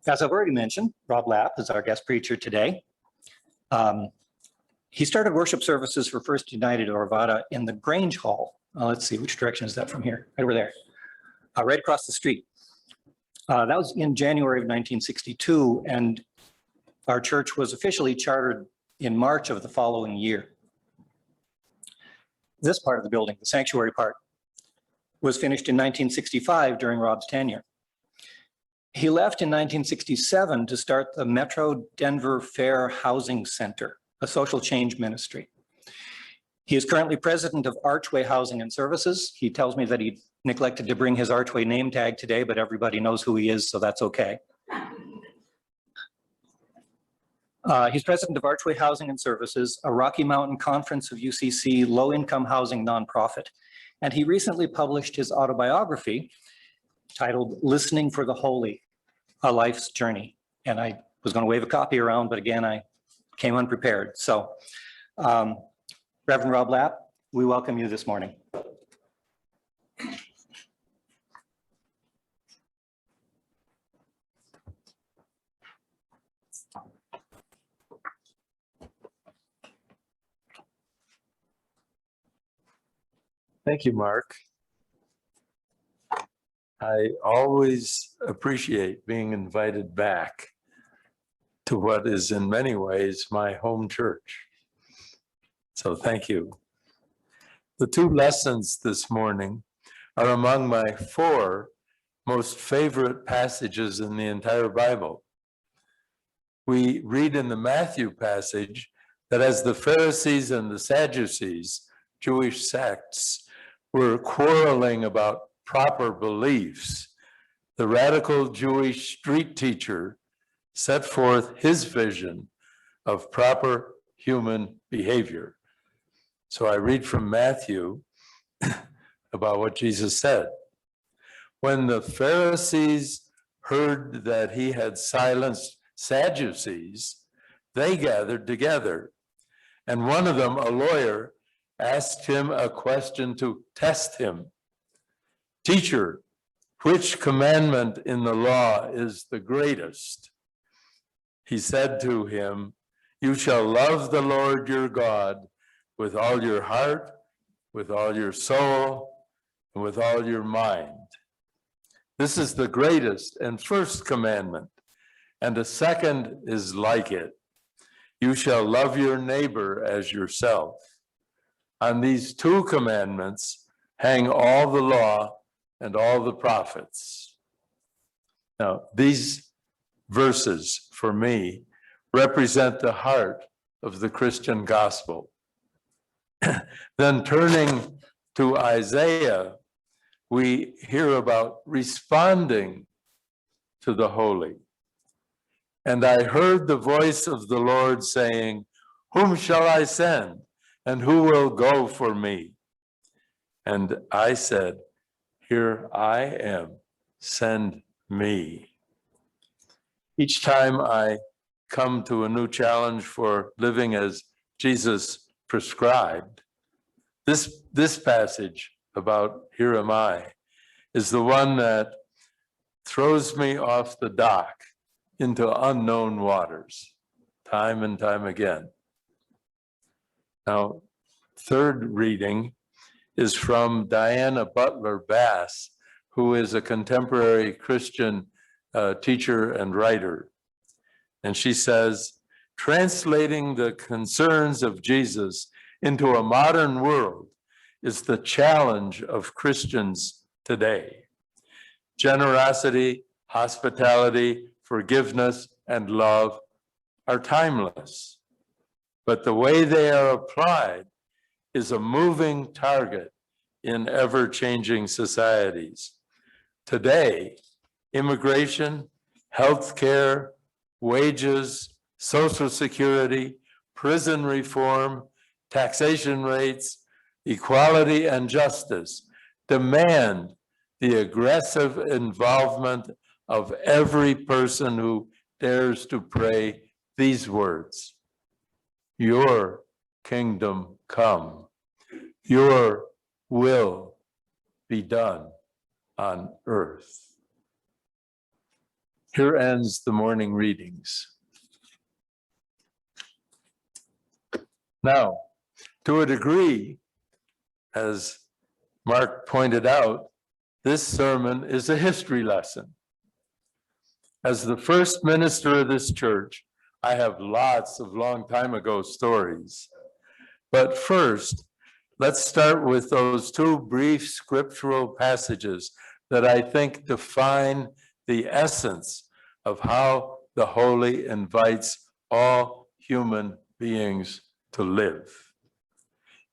As I've already mentioned, Robb Lapp is our guest preacher today. He started worship services for First United Orvada in the Grange Hall. Let's see, which direction is that from here? Right over there, right across the street. That was in January of 1962, and our church was officially chartered in March of the following year. This part of the building, the sanctuary part, was finished in 1965 during Robb's tenure. He left in 1967 to start the Metro Denver Fair Housing Center, a social change ministry. He is currently president of Archway Housing and Services. He tells me that he neglected to bring his Archway name tag today, but everybody knows who he is, so that's okay. He's president of Archway Housing and Services, a Rocky Mountain Conference of UCC low-income housing nonprofit. And he recently published his autobiography titled Listening for the Holy, A Life's Journey. And I was going to wave a copy around, but again, I came unprepared. So, Reverend Robb Lapp, we welcome you this morning. Thank you, Mark. I always appreciate being invited back to what is in many ways my home church. So thank you. The two lessons this morning are among my 4 most favorite passages in the entire Bible. We read in the Matthew passage that as the Pharisees and the Sadducees, Jewish sects, were quarreling about proper beliefs, the radical Jewish street teacher set forth his vision of proper human behavior. So I read from Matthew about what Jesus said. When the Pharisees heard that he had silenced Sadducees, they gathered together, and one of them, a lawyer, asked him a question to test him. Teacher, which commandment in the law is the greatest? He said to him, you shall love the Lord your God with all your heart, with all your soul, and with all your mind. This is the greatest and first commandment, and a second is like it. You shall love your neighbor as yourself. On these 2 commandments hang all the law and all the prophets. Now, these verses, for me, represent the heart of the Christian gospel. Then turning to Isaiah, we hear about responding to the holy. And I heard the voice of the Lord saying, whom shall I send? And who will go for me? And I said, here I am, send me. Each time I come to a new challenge for living as Jesus prescribed, this passage about here am I is the one that throws me off the dock into unknown waters, time and time again. Now, third reading is from Diana Butler Bass, who is a contemporary Christian teacher and writer. And she says, translating the concerns of Jesus into a modern world is the challenge of Christians today. Generosity, hospitality, forgiveness, and love are timeless. But the way they are applied is a moving target in ever-changing societies. Today, immigration, healthcare, wages, Social Security, prison reform, taxation rates, equality and justice demand the aggressive involvement of every person who dares to pray these words: your kingdom come, your will be done on earth. Here ends the morning readings. Now, to a degree, as Mark pointed out, this sermon is a history lesson. As the first minister of this church, I have lots of long time ago stories. But first, let's start with those two brief scriptural passages that I think define the essence of how the Holy invites all human beings to live.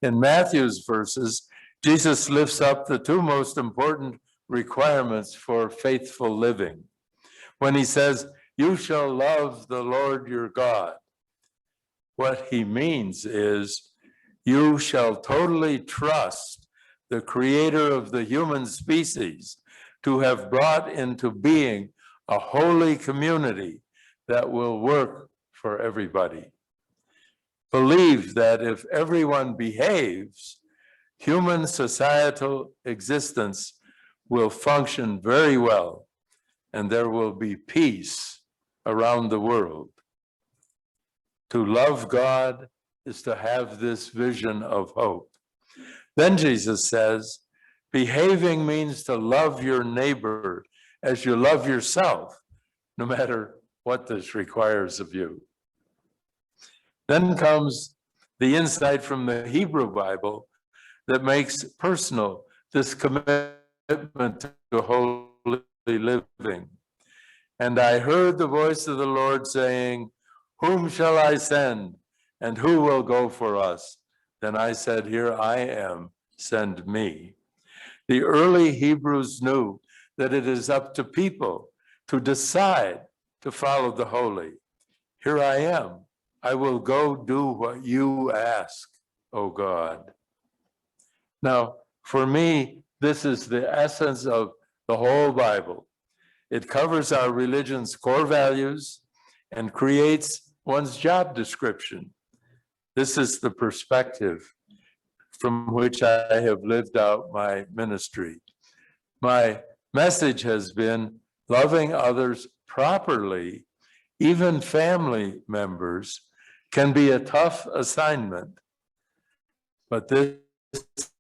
In Matthew's verses, Jesus lifts up the two most important requirements for faithful living. When he says, "You shall love the Lord your God," what he means is, you shall totally trust the creator of the human species to have brought into being a holy community that will work for everybody. Believe that if everyone behaves, human societal existence will function very well, and there will be peace around the world. To love God is to have this vision of hope. Then Jesus says, behaving means to love your neighbor as you love yourself, no matter what this requires of you. Then comes the insight from the Hebrew Bible that makes personal this commitment to holy living. And I heard the voice of the Lord saying, "Whom shall I send? And who will go for us?" Then I said, "Here I am, send me." The early Hebrews knew that it is up to people to decide to follow the holy. Here I am. I will go do what you ask, O God. Now, for me, this is the essence of the whole Bible. It covers our religion's core values and creates one's job description. This is the perspective from which I have lived out my ministry. My message has been loving others properly, even family members, can be a tough assignment. But this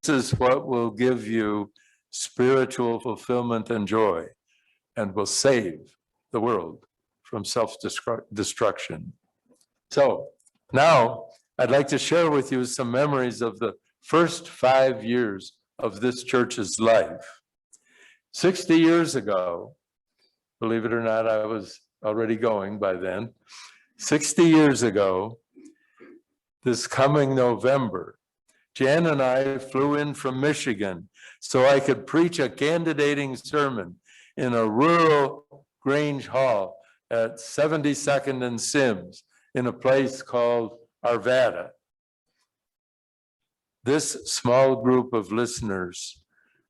is what will give you spiritual fulfillment and joy, and will save the world from self-destruction. So now I'd like to share with you some memories of the first 5 years of this church's life. 60 years ago, believe it or not, I was already going by then. 60 years ago, this coming November, Jan and I flew in from Michigan so I could preach a candidating sermon in a rural Grange Hall at 72nd and Sims in a place called Arvada. This small group of listeners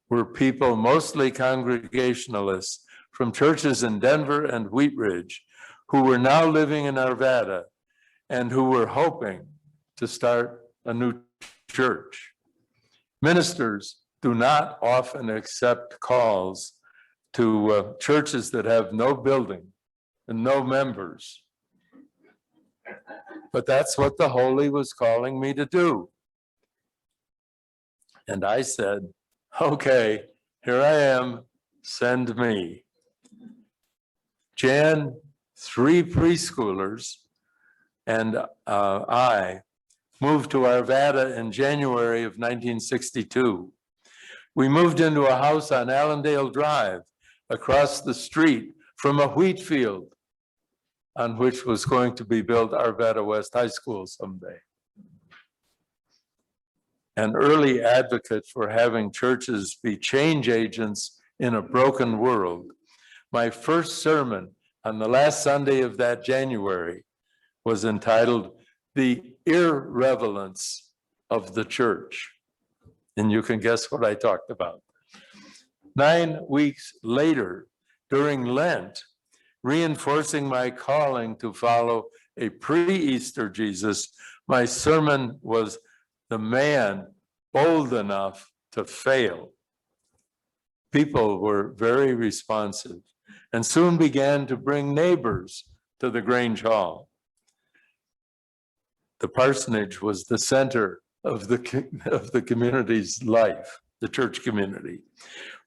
were people, mostly Congregationalists, from churches in Denver and Wheat Ridge, who were now living in Arvada and who were hoping to start a new church. Ministers do not often accept calls to churches that have no building and no members. But that's what the Holy was calling me to do. And I said, okay, here I am, send me. Jan, 3 preschoolers, and I moved to Arvada in January of 1962. We moved into a house on Allendale Drive across the street from a wheat field on which was going to be built Arvada West High School someday. An early advocate for having churches be change agents in a broken world, my first sermon on the last Sunday of that January was entitled "The Irrelevance of the Church." And you can guess what I talked about. 9 weeks later, during Lent, reinforcing my calling to follow a pre-Easter Jesus, my sermon was "The Man Bold Enough to Fail." People were very responsive. and soon began to bring neighbors to the Grange Hall. The parsonage was the center of the community's life, the church community.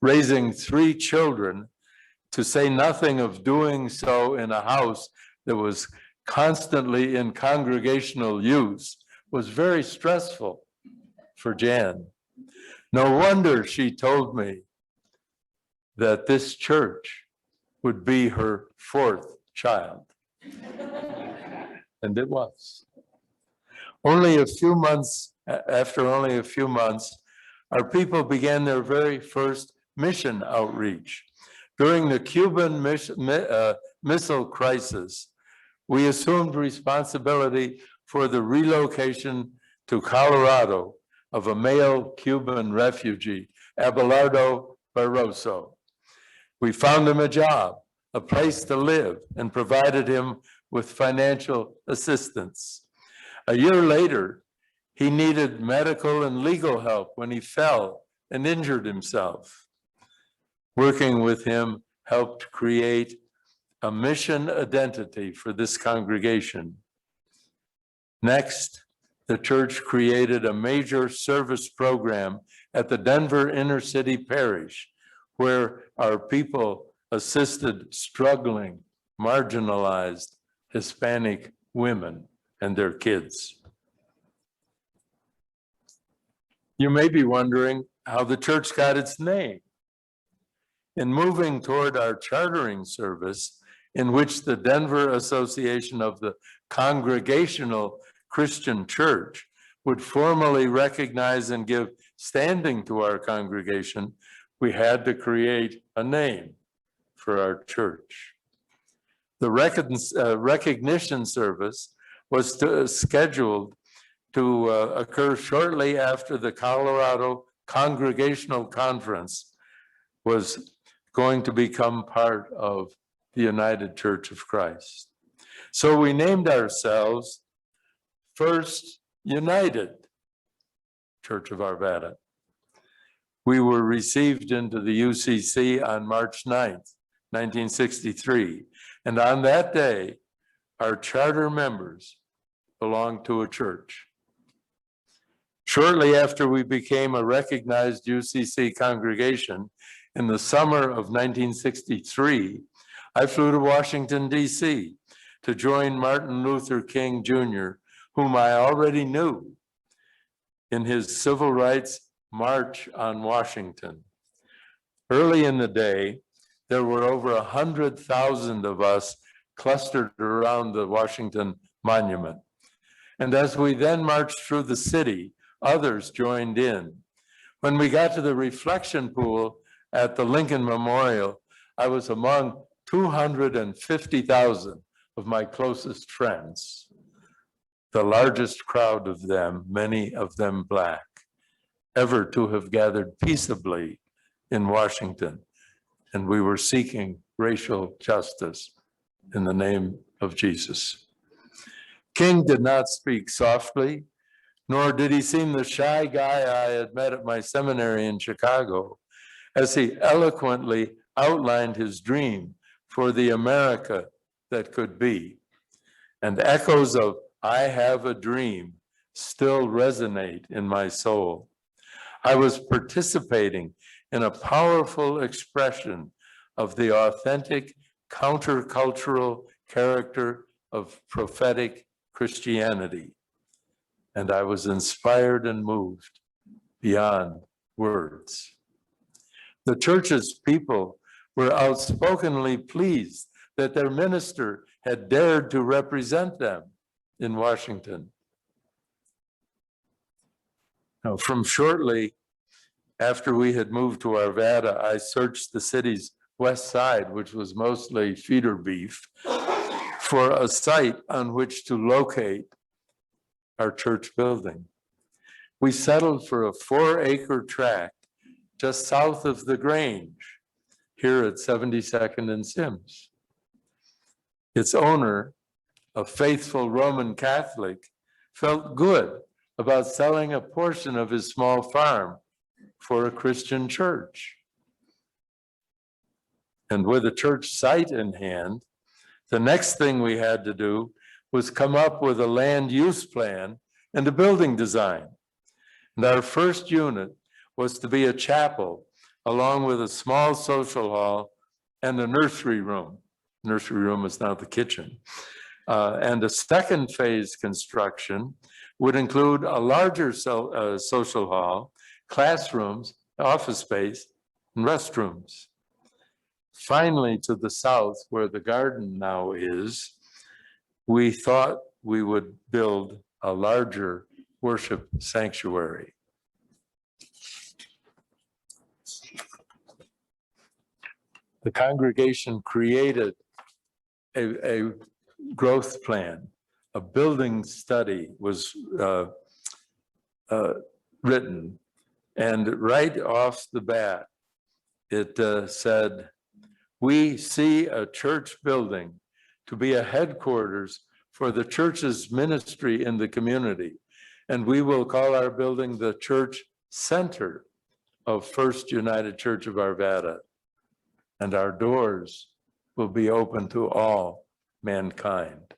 Raising 3 children, to say nothing of doing so in a house that was constantly in congregational use, was very stressful for Jan. No wonder she told me that this church would be her 4th child. And it was. After only a few months, our people began their very first mission outreach. During the Cuban Missile Crisis, we assumed responsibility for the relocation to Colorado of a male Cuban refugee, Abelardo Barroso. We found him a job, a place to live, and provided him with financial assistance. A year later, he needed medical and legal help when he fell and injured himself. Working with him helped create a mission identity for this congregation. Next, the church created a major service program at the Denver Inner City Parish, where our people assisted struggling, marginalized Hispanic women and their kids. You may be wondering how the church got its name. In moving toward our chartering service, in which the Denver Association of the Congregational Christian Church would formally recognize and give standing to our congregation, we had to create a name for our church. The recognition service was scheduled to occur shortly after the Colorado Congregational Conference was going to become part of the United Church of Christ. So we named ourselves First United Church of Arvada. We were received into the UCC on March 9th, 1963. And on that day, our charter members belonged to a church. Shortly after we became a recognized UCC congregation, in the summer of 1963, I flew to Washington, D.C. to join Martin Luther King Jr., whom I already knew, in his civil rights march on Washington. Early in the day, there were over 100,000 of us clustered around the Washington Monument. And as we then marched through the city, others joined in. When we got to the reflection pool at the Lincoln Memorial, I was among 250,000 of my closest friends, the largest crowd of them, many of them Black, ever to have gathered peaceably in Washington. And we were seeking racial justice in the name of Jesus. King did not speak softly, nor did he seem the shy guy I had met at my seminary in Chicago, as he eloquently outlined his dream for the America that could be. And echoes of "I have a dream" still resonate in my soul. I was participating in a powerful expression of the authentic countercultural character of prophetic Christianity. And I was inspired and moved beyond words. The church's people were outspokenly pleased that their minister had dared to represent them in Washington. Now, from shortly after we had moved to Arvada, I searched the city's west side, which was mostly feeder beef, for a site on which to locate our church building. We settled for a 4-acre tract just south of the Grange, here at 72nd and Sims. Its owner, a faithful Roman Catholic, felt good about selling a portion of his small farm for a Christian church. And with a church site in hand, the next thing we had to do was come up with a land use plan and a building design. And our first unit was to be a chapel, along with a small social hall and a nursery room. Nursery room is now the kitchen. And a second phase construction would include a larger social hall, classrooms, office space, and restrooms. Finally, to the south, where the garden now is, we thought we would build a larger worship sanctuary. The congregation created a growth plan. A building study was written, and right off the bat, it said, we see a church building to be a headquarters for the church's ministry in the community, and we will call our building the Church Center of First United Church of Arvada, and our doors will be open to all mankind.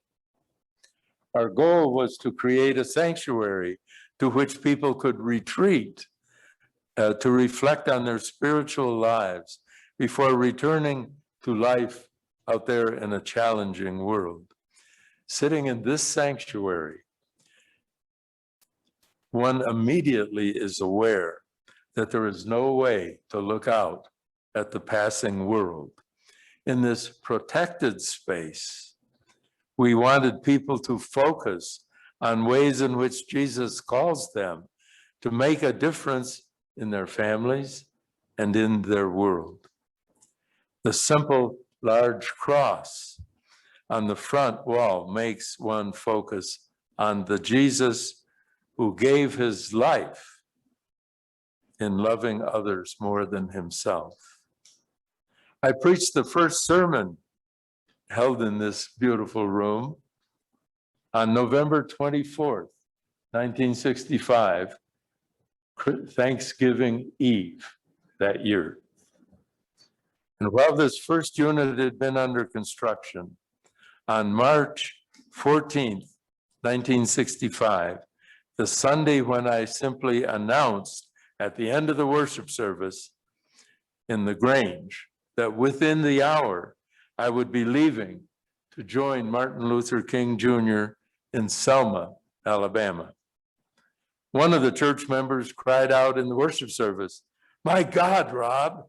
Our goal was to create a sanctuary to which people could retreat to reflect on their spiritual lives before returning to life out there in a challenging world. Sitting in this sanctuary, one immediately is aware that there is no way to look out at the passing world. In this protected space, we wanted people to focus on ways in which Jesus calls them to make a difference in their families and in their world. The simple large cross on the front wall makes one focus on the Jesus who gave his life in loving others more than himself. I preached the first sermon held in this beautiful room on November 24th, 1965, Thanksgiving Eve that year. And while this first unit had been under construction, on March 14th, 1965, the Sunday when I simply announced at the end of the worship service in the Grange that within the hour I would be leaving to join Martin Luther King Jr. in Selma, Alabama. One of the church members cried out in the worship service, "My God, Rob,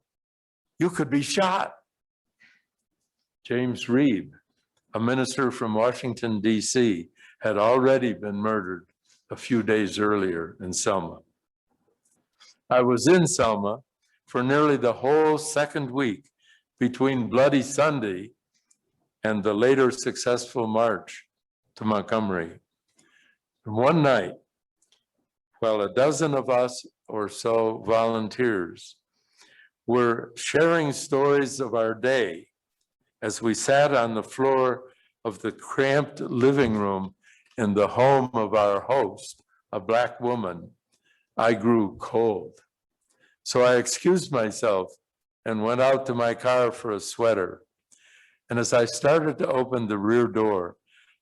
you could be shot." James Reeb, a minister from Washington, D.C., had already been murdered a few days earlier in Selma. I was in Selma for nearly the whole second week between Bloody Sunday and the later successful march to Montgomery. And one night, while a dozen of us or so volunteers were sharing stories of our day as we sat on the floor of the cramped living room in the home of our host, a Black woman, I grew cold. So I excused myself and went out to my car for a sweater. And as I started to open the rear door,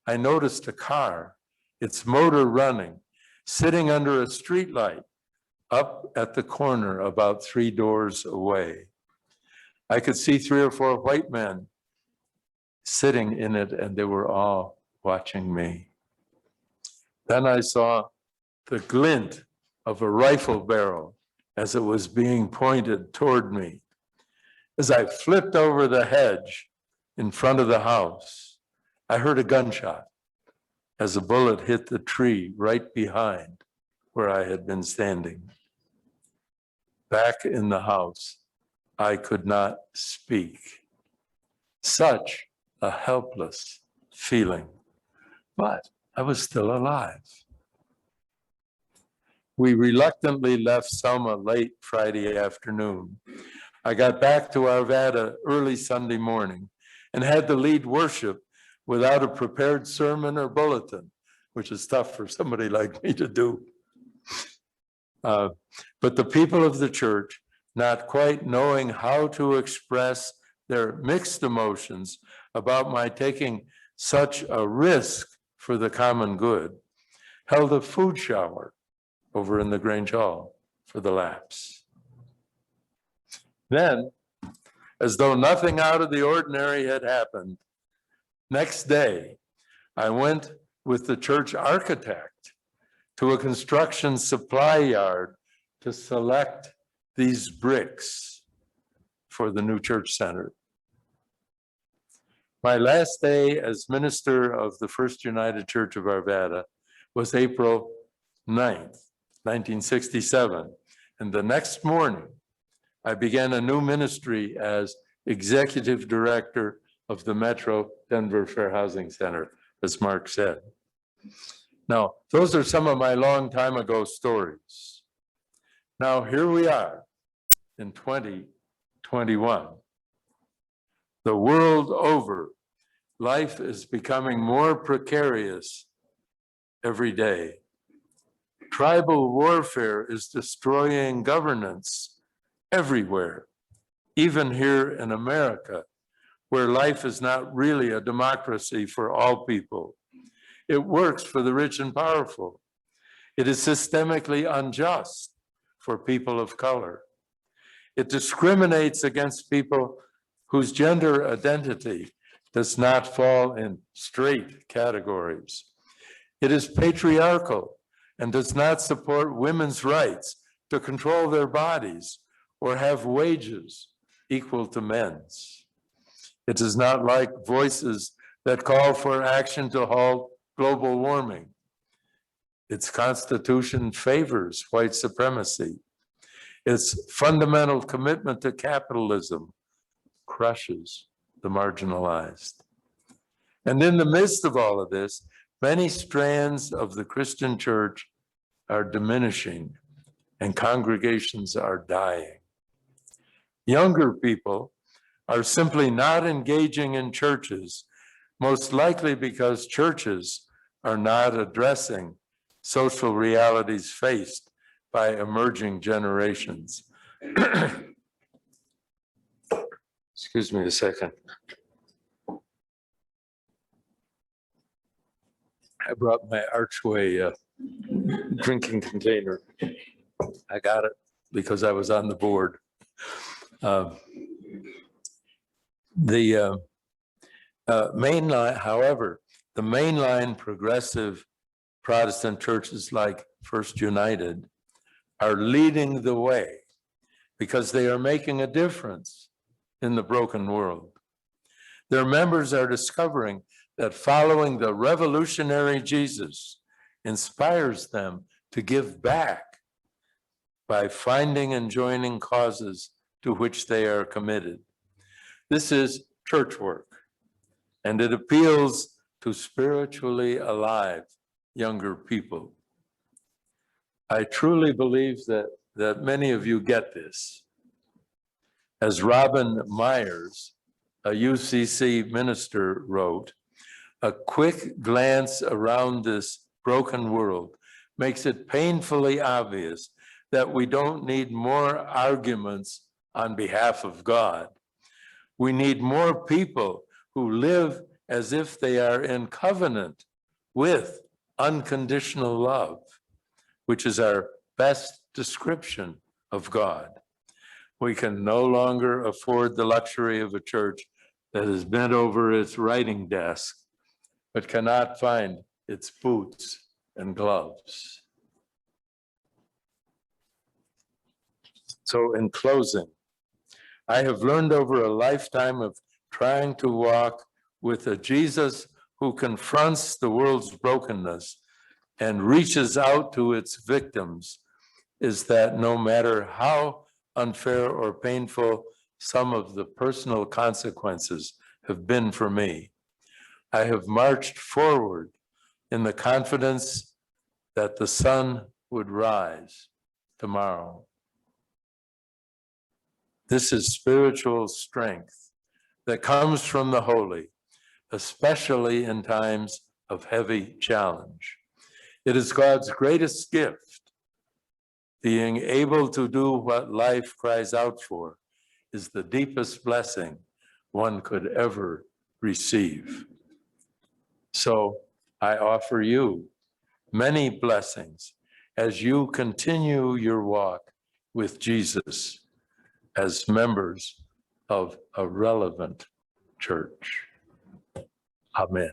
I noticed a car, its motor running, sitting under a streetlight up at the corner about 3 doors away. I could see 3 or 4 white men sitting in it, and they were all watching me. Then I saw the glint of a rifle barrel as it was being pointed toward me. As I flipped over the hedge in front of the house, I heard a gunshot as a bullet hit the tree right behind where I had been standing. Back in the house, I could not speak. Such a helpless feeling, but I was still alive. We reluctantly left Selma late Friday afternoon. I got back to Arvada early Sunday morning and had to lead worship without a prepared sermon or bulletin, which is tough for somebody like me to do. But the people of the church, not quite knowing how to express their mixed emotions about my taking such a risk for the common good, held a food shower over in the Grange Hall for the Lapps. Then, as though nothing out of the ordinary had happened, next day, I went with the church architect to a construction supply yard to select these bricks for the new church center. My last day as minister of the First United Church of Arvada was April 9th, 1967. And the next morning, I began a new ministry as executive director of the Metro Denver Fair Housing Center, as Mark said. Now, those are some of my long time ago stories. Now, here we are in 2021. The world over, life is becoming more precarious every day. Tribal warfare is destroying governance everywhere, even here in America, where life is not really a democracy for all people. It works for the rich and powerful. It is systemically unjust for people of color. It discriminates against people whose gender identity does not fall in straight categories. It is patriarchal and does not support women's rights to control their bodies or have wages equal to men's. It does not like voices that call for action to halt global warming. Its constitution favors white supremacy. Its fundamental commitment to capitalism crushes the marginalized. And in the midst of all of this, many strands of the Christian church are diminishing and congregations are dying. Younger people are simply not engaging in churches, most likely because churches are not addressing social realities faced by emerging generations. Excuse me a second. I brought my Archway drinking container. I got it because I was on the board. The mainline, however, the mainline progressive Protestant churches like First United are leading the way because they are making a difference in the broken world. Their members are discovering that following the revolutionary Jesus inspires them to give back by finding and joining causes to which they are committed. This is church work, and it appeals to spiritually alive younger people. I truly believe that many of you get this. As Robin Myers, a UCC minister, wrote, a quick glance around this broken world makes it painfully obvious that we don't need more arguments on behalf of God. We need more people who live as if they are in covenant with unconditional love, which is our best description of God. We can no longer afford the luxury of a church that is bent over its writing desk, but cannot find its boots and gloves. So in closing, I have learned over a lifetime of trying to walk with a Jesus who confronts the world's brokenness and reaches out to its victims is that no matter how unfair or painful some of the personal consequences have been for me, I have marched forward in the confidence that the sun would rise tomorrow. This is spiritual strength that comes from the holy, especially in times of heavy challenge. It is God's greatest gift. Being able to do what life cries out for is the deepest blessing one could ever receive. So I offer you many blessings as you continue your walk with Jesus as members of a relevant church. Amen.